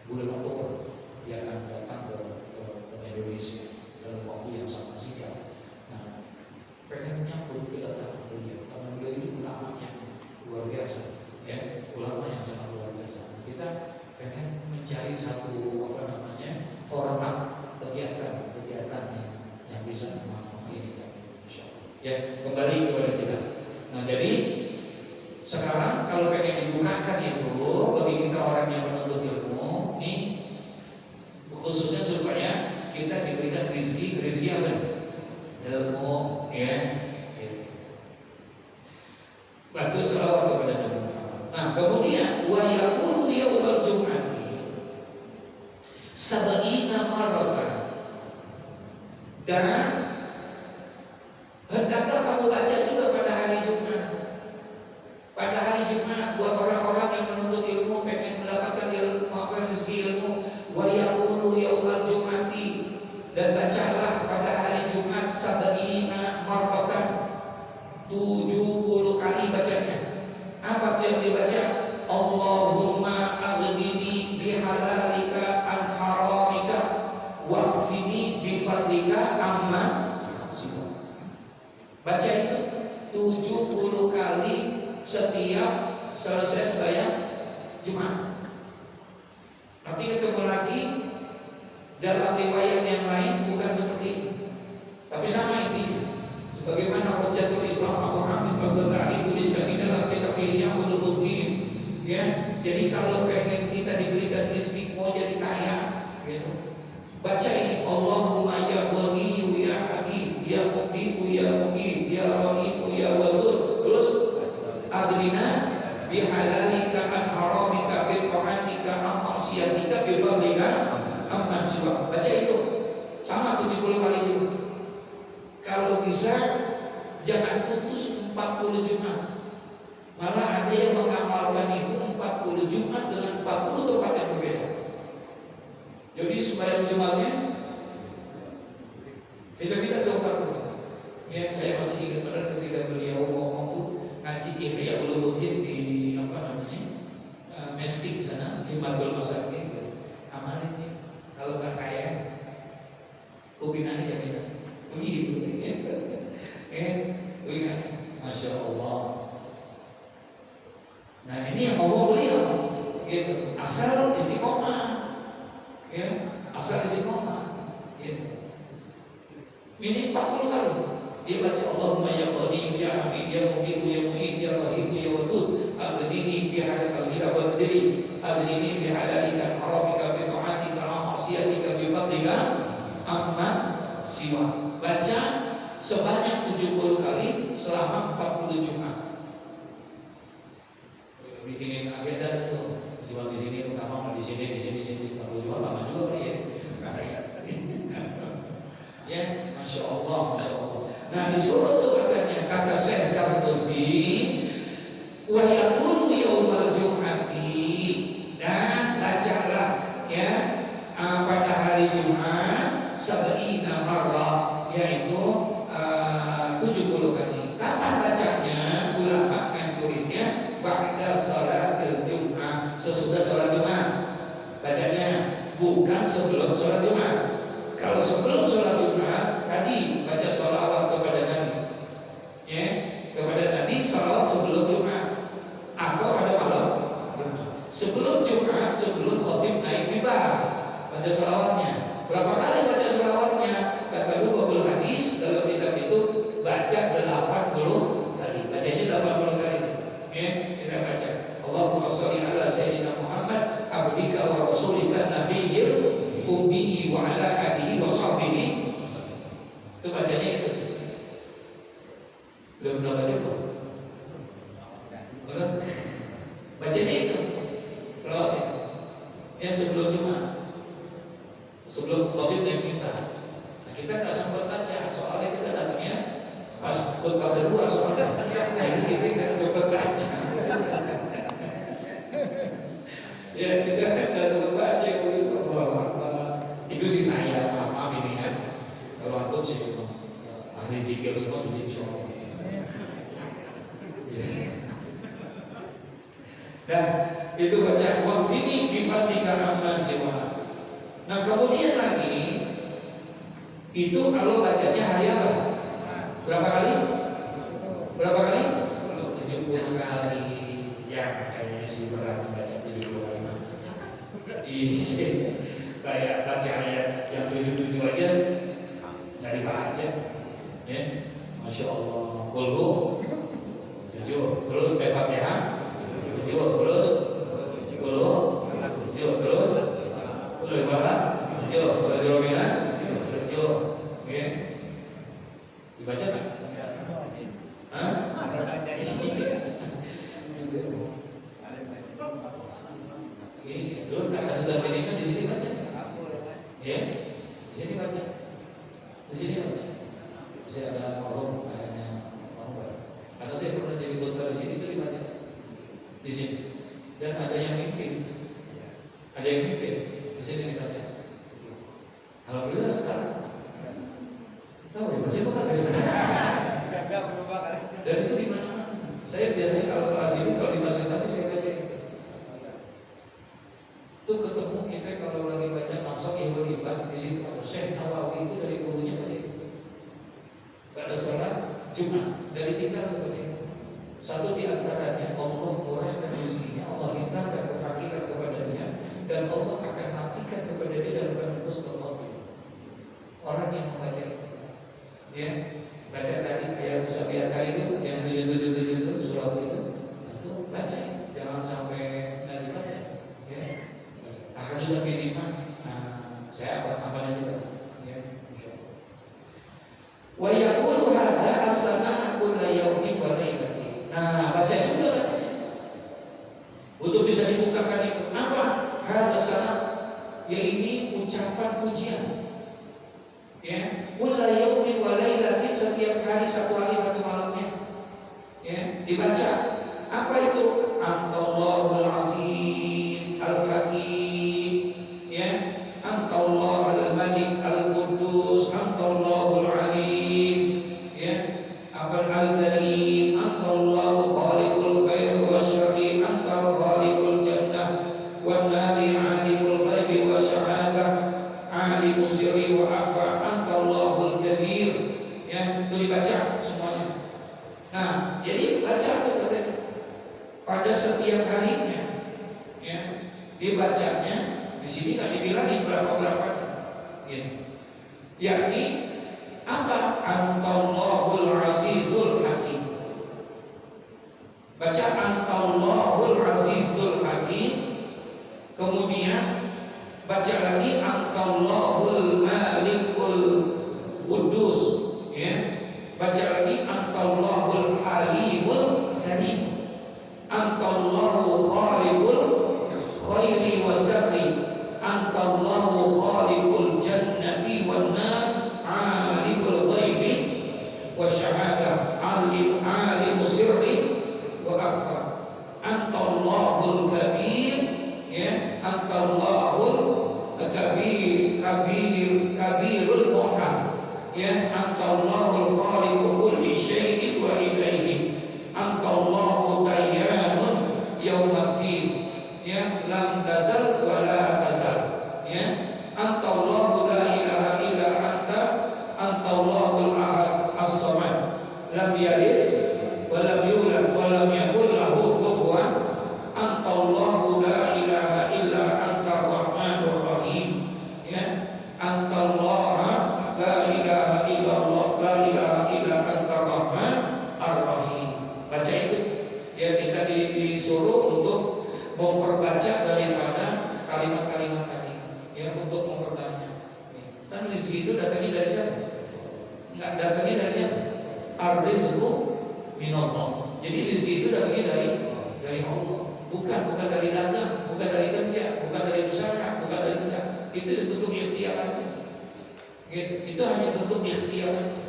bulan Oktober dia akan datang ke Indonesia dalam waktu yang sangat singkat. Nah, pengen menyambut kedatangan beliau karena beliau ini ulama yang luar biasa, ya, ulama yang sangat luar biasa. Kita pengen mencari satu format kegiatan yang bisa menginginkan. Ya, kembali kepada kita. Nah, jadi sekarang kalau pengen digunakan itu bagi kita orang yang menuntut ilmu, nih khususnya supaya kita diberikan rezeki apa? Ilmu, ya. Batu selawat kepada Nabi Muhammad. Nah, kemudian wa yaqulu yaumul jum'ati sab'ina marratan. Dan hendaklah kamu baca juga pada hari Jumat. Pada hari Jumat buat orang-orang yang menuntut ilmu, pengen mendapatkan ilmu, rezeki ilmu, wa yaqulu yaumul jum'ati, dan bacalah pada hari Jumat sab'ina marratan, 70 kali bacanya. Apa tuh yang dibaca? Allahumma aghnini bihalalika an haramika waghfini bifadlika amma siwa. Baca itu 70 kali setiap selesai sembahyang Jumat. Nanti ketemu lagi dalam riwayat yang lain bukan seperti ini, tapi sama intinya. Sebagaimana Hujjatul Islam Abu Hamid Al-Ghazali tuliskan di dalam kitab Ihya Ulumuddin, ya, Jadi kalau pengen kita diberikan rezeki mau jadi kaya, gitu. Baca ini Allahumma ya Ghani ya Habib ya Muqib ya Muqib ya Rahim ya Wadud. Terus aghnina bihalalika an haramika bi ta'atika an maksiatika bi fadlika amman siwa. Baca itu sama 70 kali itu. Kalau bisa jangan putus 40 Jumat. Malah ada yang mengamalkan itu 40 Jumat dengan 40 tempat yang berbeda. Jadi sembahyang Jumatnya beda-beda tempat. Ya, saya masih ingat benar ketika beliau ngomong tuh ngaji Ihya Ulumuddin di Mestik sana di Madul Masakin. Amalin nih, kalau nggak kaya kupingannya jaminan. Begitu. Kupingan, Masya Allah. Nah ini yang ngomong beliau, gitu. Asal istiqomah, ya, asal istiqomah, gitu. Ini 40 kali dia baca Allahumma ya Ghani ya Hamid ya Muqib ya Mu'id ya Rahim ya Wadud aghnini bihalalika wa fadli aghnini bihalalika haramika bi ta'atika wa maksiatika bi fadlika amma siwa. Baca sebanyak 70 kali selama 40 Jumat. Bikinin agenda itu cuma di sini pertama, di sini 40 Jumat lama juga ya. Ya, Masya Allah, Masya Allah. Nah di surah itu katanya kata Syekh Sarkozy wa yaqulu yaumal jum'ati, dan bacalah ya pada hari Jumat sab'ina marrah, yaitu 70 kali. Kapan bacanya? Ulama ngancurinnya ba'da salatil Jum'ah, sesudah sholat Jumat bacanya, bukan sebelum sholat Jumat. Kalau sebelum sholat Jumat tadi baca sholawat kepada Nabi, ya, kepada Nabi sholawat sebelum Jumat atau pada malam Jumat. Sebelum Jumat, sebelum khotib naik mimbar, baca sholawatnya. Berapa kali baca sholawatnya? Kata Bukhari hadis dalam kitab itu baca 80 kali. Bacanya 80 kali. Ya, kita baca. Allahumma sholli ala sayyidina Muhammad abdika wa rasulika nabiyyil ummi wa ala alihi wa sahbihi. Itu bacanya itu. Belum baca belum? Belum. Bacanya itu. Kalau ya sebelum Jumat, sebelum khotib naik mimbar. Nah, kita nggak sempat baca, soalnya kita datangnya pas khutbah kedua soalnya. Nah ini kita nggak sempat baca. Ya kita nggak sempat baca begitu. Itu sih saya maaf ini kan. Kalau antum sih ahli zikir semua jadi insyaallah. Nah itu baca wafini bifadlika amman siwa. Nah kemudian lagi itu kalau bacanya hari apa? Berapa kali? Berapa kali? 70 kali. Ya kayaknya sih berat baca 70 kali. Kayak baca ayat yang 77 aja nggak dibaca, ya, Masya Allah. Kulhu 7, terus Al-Fatihah 7, terus Kulhu 7, terus Al-Fatihah 7, Al-Minas 7, ya, dibaca nggak? Hah? Dulu tak ada sampai ini di sini baca. Ya, di sini baca, di sini baca. Saya ada forum kayaknya forum. Karena saya pernah jadi khotbah di sini itu dibaca di sini. Dan ada yang mimpin, ada yang mimpin di sini dibaca. Alhamdulillah sekarang tahu ya baca apa guys? Dan itu di mana? Saya biasanya kalau lazim kalau di masjid-masjid saya baca. Itu ketemu kita kalau lagi baca Nasakihul Ibad di situ ada Syekh Nawawi itu dari gurunya baca. Pada sholat Jumat dari tinggal tuh baca. Satu di antaranya Allah murahkan rezekinya, Allah hidupkan kefakiran kepada dia, dan Allah akan matikan kepada dia dalam keadaan husnul khotimah. Orang yang membaca itu, ya, baca tadi ayat Musabbihah tadi itu yang 777 itu surat itu baca, jangan sampai nanti Ya, kulla yaumin wa lailatin, setiap hari satu malamnya. Ya, dibaca. Apa itu? Antallahul Aziz Al-Hakim. Ya, Antallahul Malik Al-Quddus, Antallahul Alim. Ya, Al-Karim, Antallahu Khaliqul Khair wa Syarri, Antal Khaliqul Jannah wan Nari, Alimul Ghaibi wa Syahadah, Alimul Sirri wa Akhfa, Antallahul Kabir. Ya, itu dibaca semuanya. Nah, jadi baca tuh katanya pada setiap harinya. Ya, dibacanya. Di sini kan dibilangin berapa. Ya. Yakni apa? Antallahul Azizul Hakim. Baca Antallahul Azizul Hakim. Kemudian baca lagi Antallahul Malikul Quddus. Ya. Baca lagi Antallahul Halimul Karim. Antallahu Khaliqul Khairi wa Syarri, Antallahu Khaliqul Jannati wan Nar, Alimul Ghaibi wa Syahadah, Alimul Sirri wa Akhfa, Antallahul Kabir. Ya, Antallahul Kabirul Mu'tal. Ya, Antallahul Khaliqu kulli syai'in wa ilaihi, Antallahu Dayyanun Yaumaddin. Ya, lam tazal wa la tazal. Ya, Antallahu la ilaha illa anta, Antallahul ahad as-samad, lam yalid wa lam yulad wa lam yakul lahu kufuwan, Antallahu la ilaha illa anta rahmanur rahim. Ya, Antallaha la ilaha illallah, la ilaha illa anta rahman ar-rahim. Baca itu. Ya, kita disuruh untuk memperbaca daripada kalimat-kalimat tadi. Ya, untuk memperbanyak. Dan rezeki itu datangnya dari siapa? Enggak datangnya dari siapa? Ar-rizqu minallah. Jadi rezeki itu datangnya dari Allah. Bukan dari dagang, bukan dari kerja, bukan dari usaha, bukan dari enggak. Itu bentuk ikhtiar aja. Itu hanya bentuk ikhtiar aja.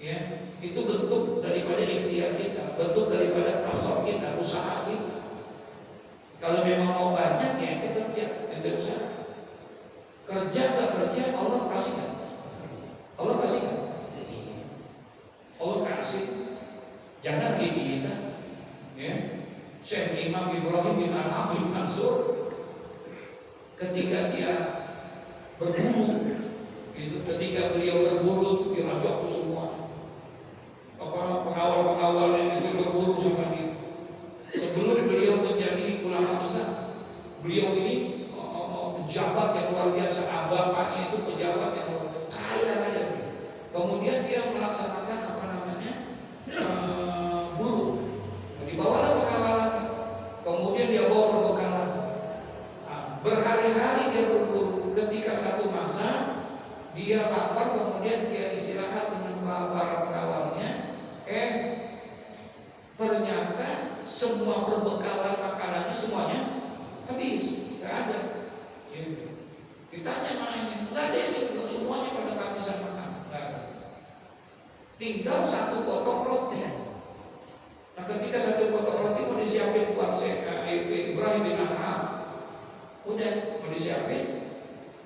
Ya, itu bentuk daripada ikhtiar kita, bentuk daripada kasar kita, usaha kita. Kalau memang mau banyak, ya ente kerja, ente usaha. Kerja gak kerja, Allah kasih kan? Allah kasih kan? Allah kasih. Jangan kita. Ya, Syekh Imam Ibrahim bin Adham bin Mansur, ketika dia berburu, gitu, ketika beliau berburu, dia ajak semua pengawal yang itu berburu sama dia. Sebelum beliau menjadi ulama besar, beliau ini pejabat yang luar biasa. Bapaknya itu pejabat yang luar biasa, kaya raya. Kemudian dia melaksanakan buru. Dibawalah pengawalan. Kemudian dia bawa perbekalan. Berhari-hari dia berburu. Ketika satu masa dia lapar, kemudian dia istirahat dengan para pengawalnya. Ternyata semua perbekalan makanannya semuanya habis, nggak ada. Ya. Ditanya mana ini? Nggak ada ini, semuanya pada kehabisan makan. Nggak ada. Tinggal satu potong roti. Nah, ketika satu potong roti mau disiapin buat Ibrahim bin Adham, udah mau disiapin,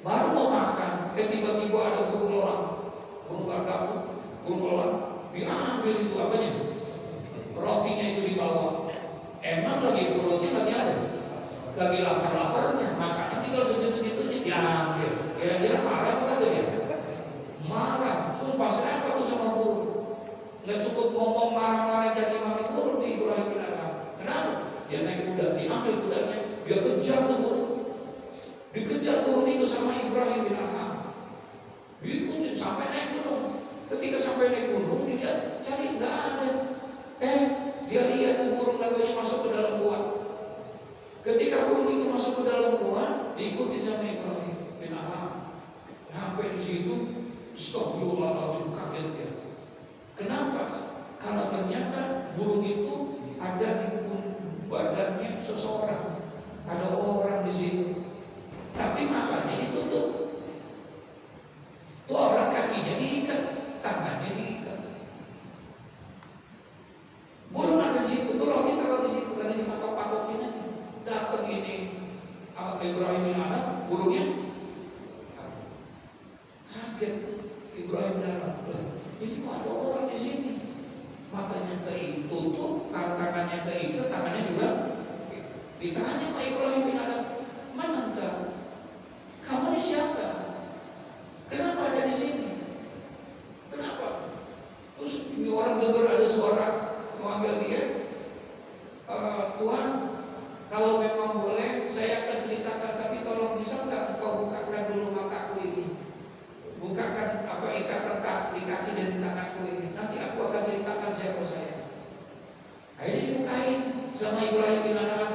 baru mau makan, tiba-tiba ada burung gagak, burung elang, diambil itu apanya? Rotinya itu dibawa. Emang lagi roti lagi ada, lagi lapar-laparnya, makannya tinggal segitu-gitunya diambil. Kira-kira marah bukan dia? Marah. Sumpah siapa tuh sama burung? Nggak cukup ngomong marah-marah caci maki burung di Ibrahim bin Adham. Kenapa? Dia naik kuda, diambil kudanya, dia kejar tuh burung. Dikejar burung itu sama Ibrahim bin Adham. Diikutin sampai naik gunung. Ketika sampai naik gunung, dia cari nggak ada. Dia lihat tuh burung gagaknya masuk ke dalam gua. Ketika burung itu masuk ke dalam gua, diikuti sama Ibrahim bin Adham. Sampai di situ, astagfirullahaladzim, kaget dia. Kenapa? Karena ternyata burung itu ada di badannya seseorang, ada orang di situ. Tapi makannya ditutup. Tuh turunnya kaget Ibrahim dan Allah. Ini kok ada orang di sini? Matanya ketutup, tangannya keikat, tangannya juga ditanya sama Ibrahim bin Adam, mana engkau? Kamu ini siapa? Kenapa ada di sini? Kenapa? Terus ini orang dengar ada suara memanggil dia, Tuhan, kalau memang boleh, saya akan ceritakan, tapi tolong bisa nggak engkau bukakan dulu mataku ini, bukakan ikatan di kaki dan di tanganku ini. Nanti aku akan ceritakan siapa saya. Akhirnya dibukain sama Ibrahim bin Adham,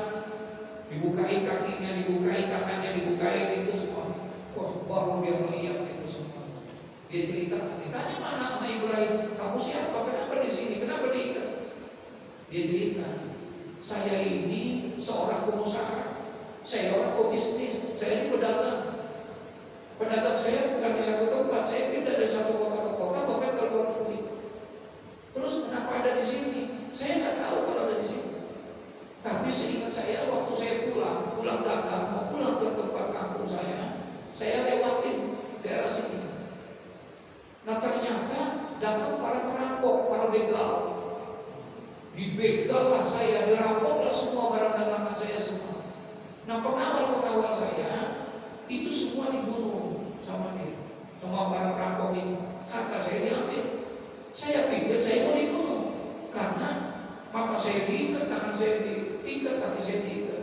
dibukain kakinya, dibukain tangannya, dibukain itu semua. Wah, baru dia melihat itu semua. Dia cerita, ditanya mana sama Ibrahim, kamu siapa? Kenapa di sini? Kenapa diikat? Dia cerita, saya ini seorang pengusaha, saya orang pebisnis, saya ini pedagang. Pendagang saya bukan di satu tempat, saya pindah dari satu kota ke kota, bahkan ke luar negeri. Terus kenapa ada di sini? Saya nggak tahu kalau ada di sini. Tapi seingat saya waktu saya pulang dagang, mau pulang ke tempat kampung saya lewatin daerah sini. Nah ternyata datang para perampok, para begal. Dibegal lah saya, dirampok lah semua barang dagangan saya semua. Nah pengawal saya itu semua dibunuh sama dia, sama para perampok ini. Harta saya diambil. Saya pikir saya mau dibunuh karena mata saya diikat, tangan saya diikat, kaki saya diikat.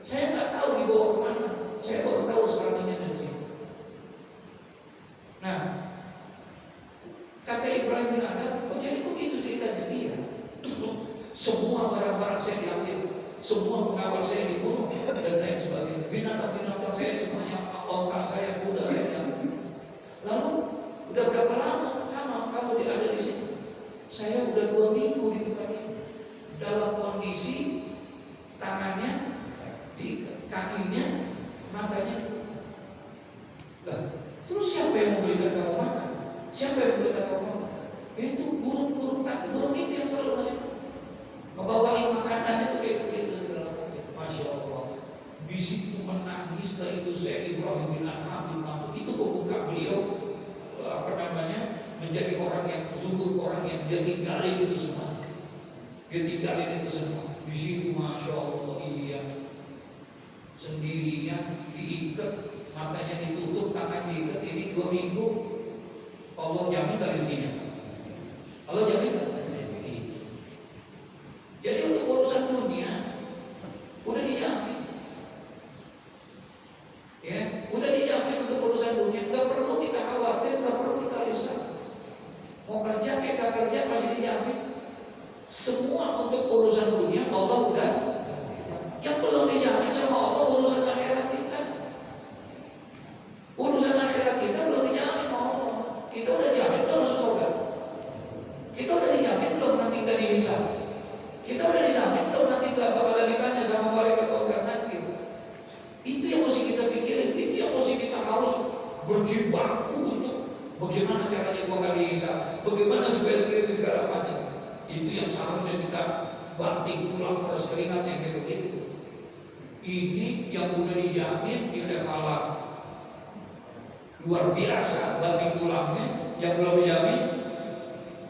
Saya nggak tahu dibawa kemana. Saya baru tahu sekarang ini ada di sini. Nah, kata Ibrahim bin Adham, oh jadi begitu ceritanya? Iya. Semua barang-barang saya diambil, semua pengawal saya dibunuh dan lain sebagainya. Binatang-binatang saya semuanya, onta saya, kuda saya diambil. Lalu udah berapa lama kamu ada di sini? Saya udah 2 minggu di tempat ini. Dalam kondisi tangannya, di kakinya, matanya. Lah, terus siapa yang memberikan kamu makan? Siapa yang memberikan kamu makan? Itu burung ini yang selalu ngasih. Membawain makanan itu kayak begitu segala macam. Masya Allah. Di situ menangislah itu Syekh Ibrahim bin Adham maksud itu membuka beliau menjadi orang yang sungguh, orang yang dia tinggalin itu semua. Dia tinggalin itu semua. Di situ Masya Allah iya sendirian diikat, matanya ditutup, tangan diikat. Ini 2 minggu. Allah jamin dari sini. Allah jamin kan? Jadi untuk urusan dunia udah dijamin. Ya, udah dijamin untuk urusan dunia. Nggak perlu kita khawatir, nggak perlu kita risau. Mau kerja kayak nggak kerja masih dijamin. Semua untuk urusan dunia Allah udah. Yang belum dijamin sama Allah urusan akhirat kita. Urusan akhirat kita belum dijamin sama Allah. Kita udah jamin belum masuk surga. Kita udah dijamin belum nanti nggak dihisab. Kita udah dijamin belum nanti nggak bakal ditanya sama malaikat nanti. Itu yang mesti kita pikirin. Itu yang mesti kita harus berjibaku untuk bagaimana caranya gua nggak dihisab, bagaimana segala macam. Itu yang seharusnya kita banting tulang peras keringat yang kayak begitu. Ini yang udah dijamin kita malah luar biasa banting tulangnya. Yang belum dijamin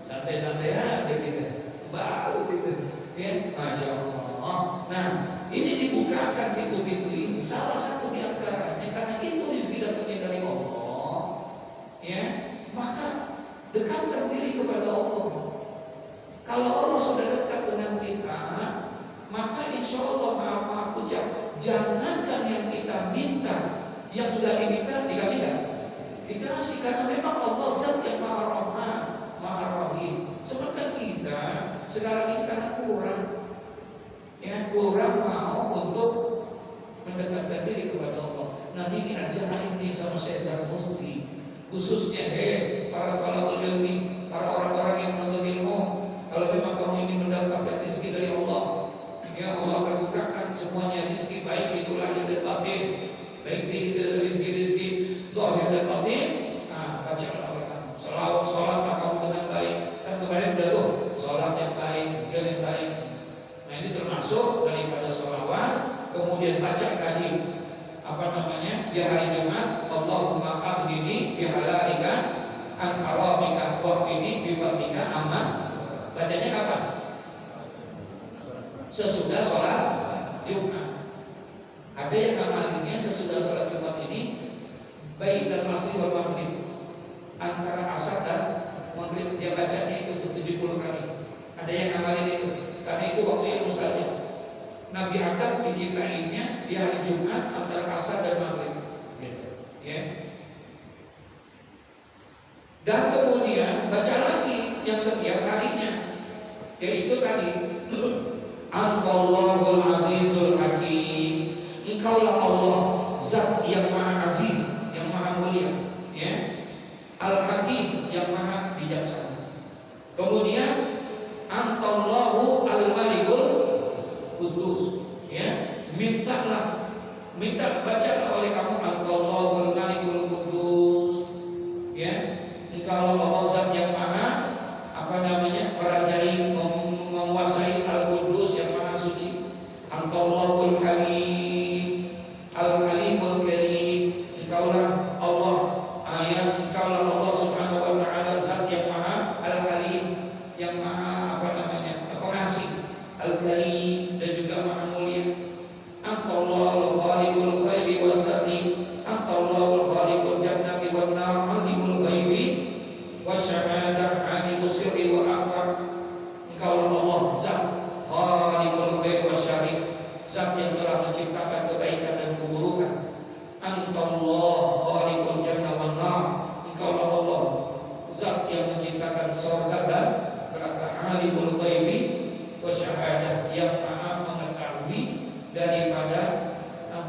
santai-santai aja kita. Baru gitu. Ya, Masya Allah. Nah, ini dibukakan pintu-pintu ini. Salah satu di antaranya karena itu rezeki datangnya dari Allah. Ya, maka dekatkan diri kepada Allah. Kalau Allah sudah dekat dengan kita, maka insya Allah apa ucap. Jangankan yang kita minta, yang enggak diminta dikasih kan? Dikasih karena memang Allah zat yang maha rahman, maha rahim. Sementara kita sekarang ini karena kurang mau untuk mendekatkan diri kepada Allah. Nah ini ajaran ini sama Syekh Zarnusi, khususnya para ilmi, para orang-orang yang menuntut ilmu. Kalau memang kamu ingin mendapatkan rezeki dari Allah, ya Allah akan bukakan semuanya rezeki baik itu lahir dan batin, baik rezeki zahir dan batin. Nah bacalah kamu, sholatlah kamu dengan baik. Dan kemarin sudah tuh sholat yang baik, zikir yang baik. Nah ini termasuk daripada sholawat. Kemudian baca tadi di hari Jumat Allahumma aghnini bihalalika an haramika waqfini bi fadlika amma. Bacanya kapan? Sesudah sholat Jumat. Ada yang amalannya sesudah sholat Jumat ini baik dan masih wal maghrib, antara asar dan maghrib dia bacanya itu 70 kali. Ada yang amalin itu karena itu waktu yang mustajab. Nabi Adam diciptainya di hari Jumat antara asar dan maghrib. Ya. Dan kemudian baca lagi yang setiap harinya, yaitu tadi Allahul Azizul Hakim. Engkaulah Allah, Zat yang Maha Aziz, yang Maha Mulia, ya. Al-Hakim, yang Maha Bijaksana. Kemudian Allahu Al-Malikul Qudus, ya. Minta baca oleh kamu Allahul Malikul Qudus, ya. Engkaulah Allah Zat yang Maha merajai, menguasai Al-Qudus yang Maha Suci. Allahul Halim, Al-Halimul Karim. Engkaulah Allah, engkaulah Allah Subhanahu wa taala Zat yang Maha Al-Halim, yang Maha pengasih, Al-Karim, dan juga Maha Mulia. Allahul Khaliqul Khairi was-Sati, Allahul Khaliqul Jannati wan Nar, Alimul Ghaibi wasyahadah, Alimul Sirri wa Akhfar. Engkaulah Allah Zat Khaliqul Khairi wasyari, Zat yang telah menciptakan kebaikan dan keburukan. Antallah Khaliqul Jannah wan Nar. Engkaulah Allah Zat yang menciptakan surga dan neraka. Alimul Ghaibi wasyahadah, yang Maha mengetahui daripada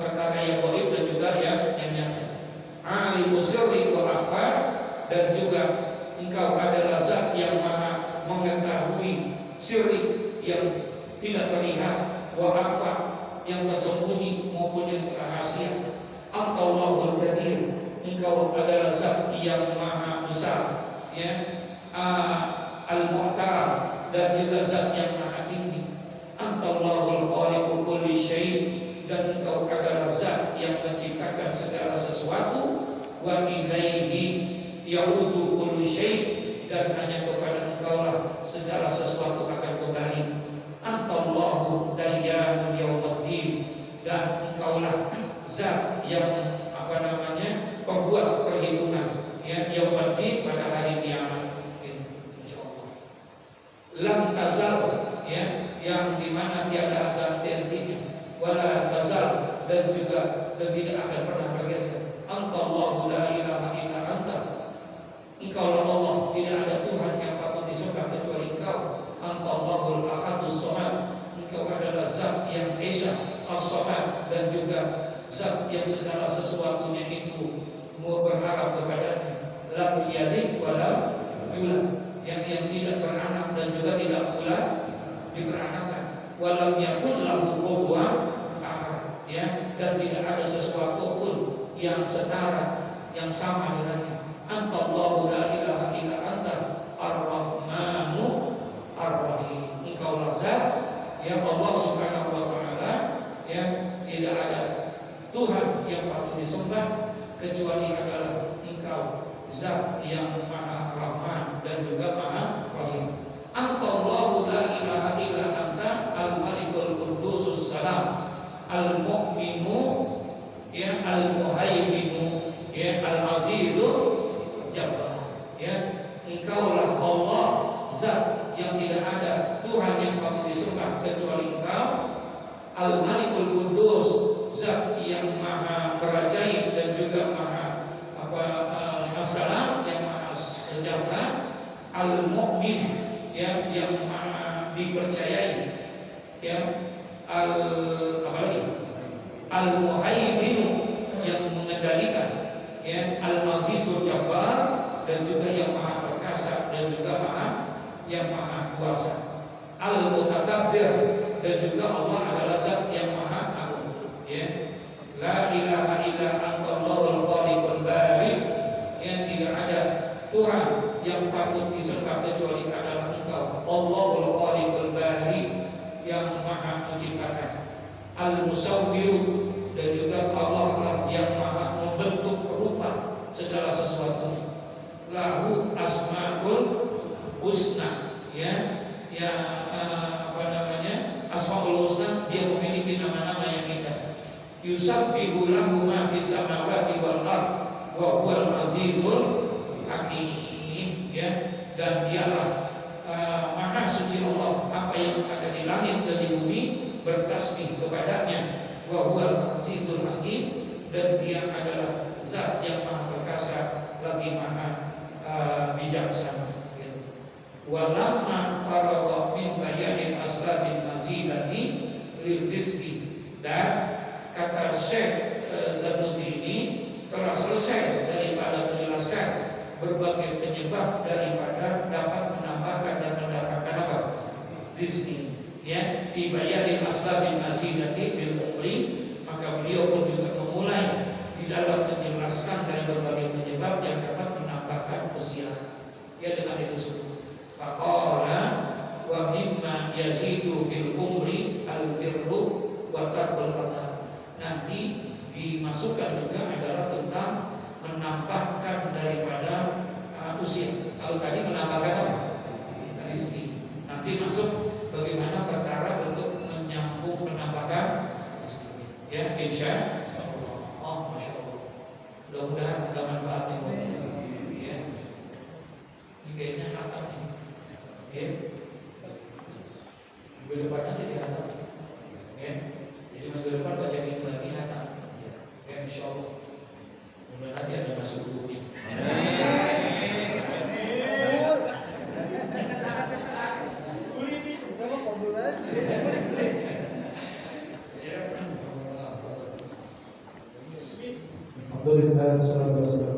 perkara yang gaib dan juga yang nyata. Alimul Sirri wa Akhfar, dan juga Engkau adalah Zat yang Maha mengetahui sirri, yang tidak terlihat, wa akhfar, yang tersembunyi maupun yang rahasia. Allahul Qadir, Engkau adalah Zat yang Maha Besar, ya. Al-Mu'tar, dan juga Zat yang Maha Tinggi. Allahul Khaliqu kulli syai', dan Engkau adalah Zat yang menciptakan segala sesuatu. Wa ilaihi ya'udu kullu syai', dan hanya kepada Engkaulah segala sesuatu akan kembali. Antallahu dayyanul yaumiddin, dan Engkaulah Zat yang pembuat perhitungan, ya, yaumiddin, pada hari kiamat. Insyaallah. Lam tazal, ya, yang dimana tiada ada henti-hentinya, wala tazal, dan juga tidak akan pernah bergeser. Antallahu la ilaha illa anta, Engkaulah Allah, tidak ada Tuhan yang patut disembah kecuali Engkau. Antallahul ahadus samad, Engkau adalah Zat yang esa, as-samad, dan juga Zat yang segala sesuatunya itu mau berharap kepadanya. Lam yalid wa lam yulad, yang tidak beranak dan juga tidak pula diberanakan. Wa lam yakul lahu kufuwan ahad, ya, dan tidak ada sesuatu pun yang setara, yang sama dengannya. Antallahu la ilaha illa anta ar-rahmanu ar-rahim. Engkaulah Zat yang Allah Subhanahu wa taala, yang tidak ada Tuhan yang patut disembah kecuali adalah Engkau, Zat yang Maha Rahman dan juga Maha Rahim. Antallahu la ilaha illa anta al-malikul qudusus salam al-mu'minu, ya, al-muhaiminu, ya, al-azizul jabbar, ya. Engkaulah Allah Zat yang tidak ada Tuhan yang patut disembah kecuali Engkau, al-malikul qudus, Zat yang Maha merajai dan juga Maha as-salam, yang Maha sejahtera, al-mu'min, ya, yang Maha dipercayai, ya, al-muhaimin, yang mengendalikan, ya, al-azizul jabbar, dan juga yang Maha perkasa dan juga yang Maha kuasa, al-mutakabbir, dan juga Allah adalah Zat yang Maha agung, ya. La ilaha illa antallahul khaliqul bari, yang tidak ada Tuhan yang patut disembah kecuali adalah Engkau, Allahul khaliqul bari, yang Maha menciptakan, al-musawwir, dan juga Allah lah yang Maha membentuk rupa, lahu asmaul husna, ya, apa namanya, asmaul husna, dia memiliki nama-nama yang indah. Yusabbihu lahu ma fis samawati wal ard wa huwal azizul hakim, ya, dan dialah maha suci Allah, apa yang ada di langit dan di bumi bertasbih kepadanya. Wa huwal azizul hakim, dan dia adalah zat yang maha perkasa lagi maha bijaksana. Walamma faragha min bayanin asbabil mazidati lil rizqi, dan kata Syekh Zannusi ini telah selesai daripada menjelaskan berbagai penyebab daripada dapat menambahkan dan mendatangkan apa? Rizki, ya, fi bayanin asbabil mazidati bil umri. Maka beliau pun juga memulai di dalam menjelaskan dari berbagai penyebab yang dapat menambahkan usia, ya, dengan itu semua. Faqala wa mimma yazidu fil umri al birru wa tarkul qadar. Nanti dimasukkan juga adalah tentang menambahkan daripada usia. Kalau tadi menambahkan apa? Rizki. Nanti masuk bagaimana perkara untuk menyambung menambahkan, ya, insya Allah. Oh, masya Allah. Mudah-mudahan ada manfaatnya buat kita. Ya. Ini kayaknya hatam ini. Ya. Minggu depan jadi hatam. Ya. Jadi minggu depan baca itu lagi hatam. Ya, insya Allah. Mudah-mudahan nanti ada masuk bukunya. Alhamdulillah, sallallahu alaihi wasallam.